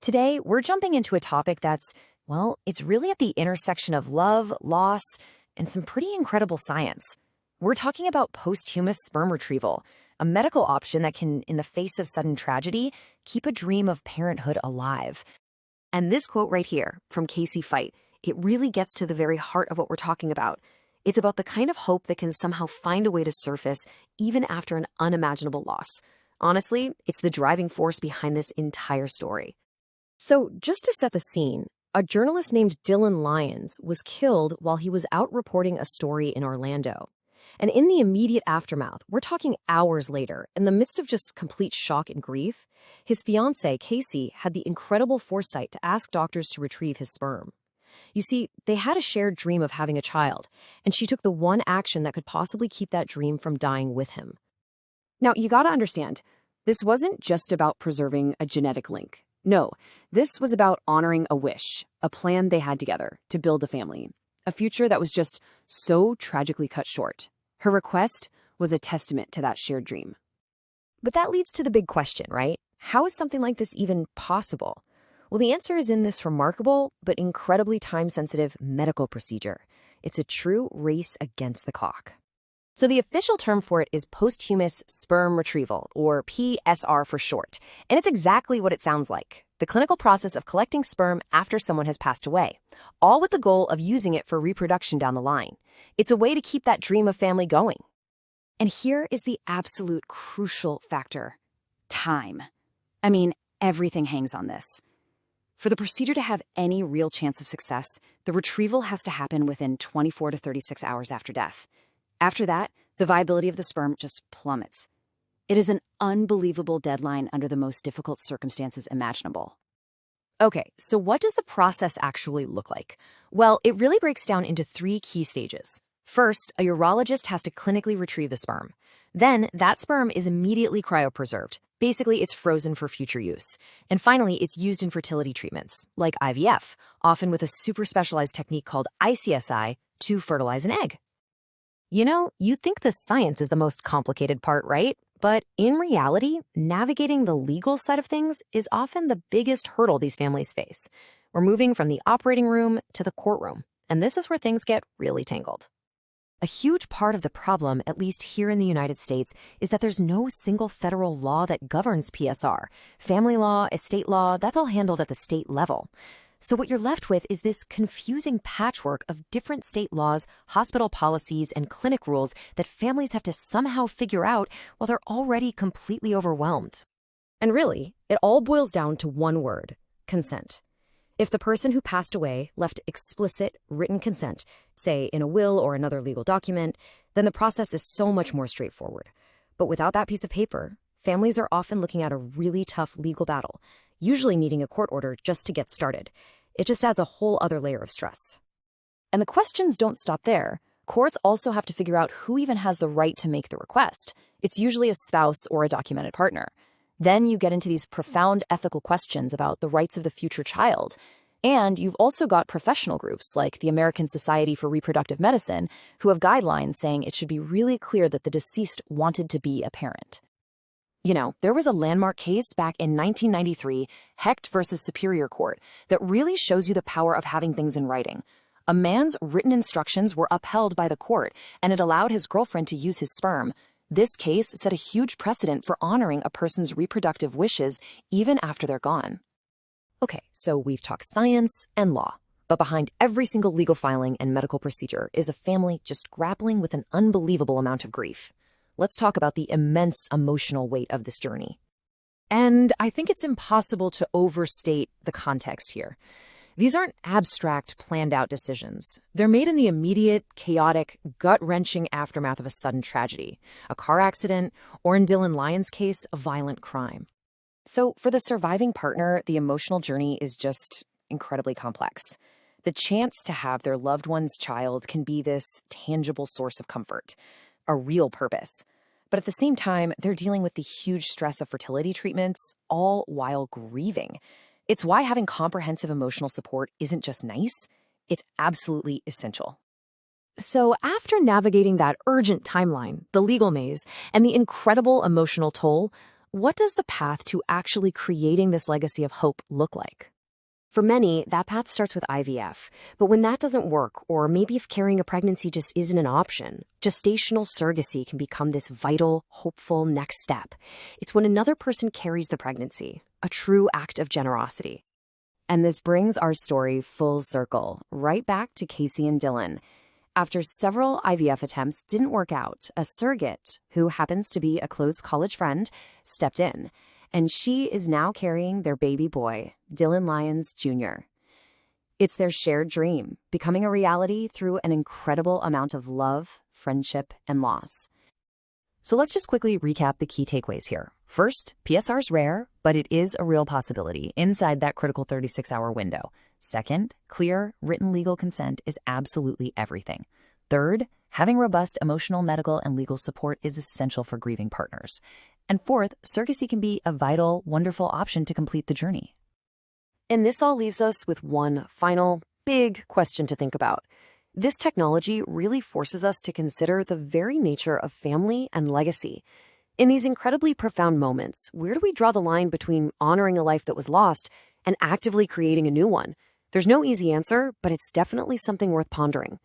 Today, we're jumping into a topic that's, well, it's really at the intersection of love, loss, and some pretty incredible science. We're talking about posthumous sperm retrieval, a medical option that can, in the face of sudden tragedy, keep a dream of parenthood alive. And this quote right here from Casey Fite, it really gets to the very heart of what we're talking about. It's about the kind of hope that can somehow find a way to surface even after an unimaginable loss. Honestly, it's the driving force behind this entire story. So, just to set the scene, a journalist named Dylan Lyons was killed while he was out reporting a story in Orlando. And in the immediate aftermath, we're talking hours later, in the midst of just complete shock and grief, his fiancée, Casey, had the incredible foresight to ask doctors to retrieve his sperm. You see, they had a shared dream of having a child, and she took the one action that could possibly keep that dream from dying with him. Now, you gotta understand, this wasn't just about preserving a genetic link. No, this was about honoring a wish, a plan they had together to build a family, a future that was just so tragically cut short. Her request was a testament to that shared dream. But that leads to the big question, right? How is something like this even possible? Well, the answer is in this remarkable but incredibly time-sensitive medical procedure. It's a true race against the clock. So the official term for it is posthumous sperm retrieval, or PSR for short. And it's exactly what it sounds like, the clinical process of collecting sperm after someone has passed away, all with the goal of using it for reproduction down the line. It's a way to keep that dream of family going. And here is the absolute crucial factor: time. I mean, everything hangs on this. For the procedure to have any real chance of success, the retrieval has to happen within 24 to 36 hours after death. After that, the viability of the sperm just plummets. It is an unbelievable deadline under the most difficult circumstances imaginable. Okay, so what does the process actually look like? Well, it really breaks down into three key stages. First, a urologist has to clinically retrieve the sperm. Then, that sperm is immediately cryopreserved. Basically, it's frozen for future use. And finally, it's used in fertility treatments, like IVF, often with a super specialized technique called ICSI, to fertilize an egg. You know, you'd think the science is the most complicated part, right? But in reality, navigating the legal side of things is often the biggest hurdle these families face. We're moving from the operating room to the courtroom, and this is where things get really tangled. A huge part of the problem, at least here in the United States, is that there's no single federal law that governs PSR. Family law, estate law, that's all handled at the state level. So what you're left with is this confusing patchwork of different state laws, hospital policies, and clinic rules that families have to somehow figure out while they're already completely overwhelmed. And really, it all boils down to one word: consent. If the person who passed away left explicit written consent, say in a will or another legal document, then the process is so much more straightforward. But without that piece of paper, families are often looking at a really tough legal battle, usually needing a court order just to get started. It just adds a whole other layer of stress. And the questions don't stop there. Courts also have to figure out who even has the right to make the request. It's usually a spouse or a documented partner. Then you get into these profound ethical questions about the rights of the future child. And you've also got professional groups like the American Society for Reproductive Medicine who have guidelines saying it should be really clear that the deceased wanted to be a parent. You know, there was a landmark case back in 1993, Hecht versus Superior Court, that really shows you the power of having things in writing. A man's written instructions were upheld by the court, and it allowed his girlfriend to use his sperm. This case set a huge precedent for honoring a person's reproductive wishes even after they're gone. Okay, so we've talked science and law, but behind every single legal filing and medical procedure is a family just grappling with an unbelievable amount of grief. Let's talk about the immense emotional weight of this journey. And I think it's impossible to overstate the context here. These aren't abstract, planned-out decisions. They're made in the immediate, chaotic, gut-wrenching aftermath of a sudden tragedy, a car accident, or in Dylan Lyons' case, a violent crime. So for the surviving partner, the emotional journey is just incredibly complex. The chance to have their loved one's child can be this tangible source of comfort, a real purpose. But at the same time, they're dealing with the huge stress of fertility treatments, all while grieving. It's why having comprehensive emotional support isn't just nice, it's absolutely essential. So after navigating that urgent timeline, the legal maze, and the incredible emotional toll, what does the path to actually creating this legacy of hope look like? For many, that path starts with IVF. But when that doesn't work, or maybe if carrying a pregnancy just isn't an option, gestational surrogacy can become this vital, hopeful next step. It's when another person carries the pregnancy, a true act of generosity. And this brings our story full circle, right back to Casey and Dylan. After several IVF attempts didn't work out, a surrogate, who happens to be a close college friend, stepped in. And she is now carrying their baby boy, Dylan Lyons, Jr. It's their shared dream, becoming a reality through an incredible amount of love, friendship, and loss. So let's just quickly recap the key takeaways here. First, PSR is rare, but it is a real possibility inside that critical 36-hour window. Second, clear, written legal consent is absolutely everything. Third, having robust emotional, medical, and legal support is essential for grieving partners. And fourth, surrogacy can be a vital, wonderful option to complete the journey. And this all leaves us with one final, big question to think about. This technology really forces us to consider the very nature of family and legacy. In these incredibly profound moments, where do we draw the line between honoring a life that was lost and actively creating a new one? There's no easy answer, but it's definitely something worth pondering.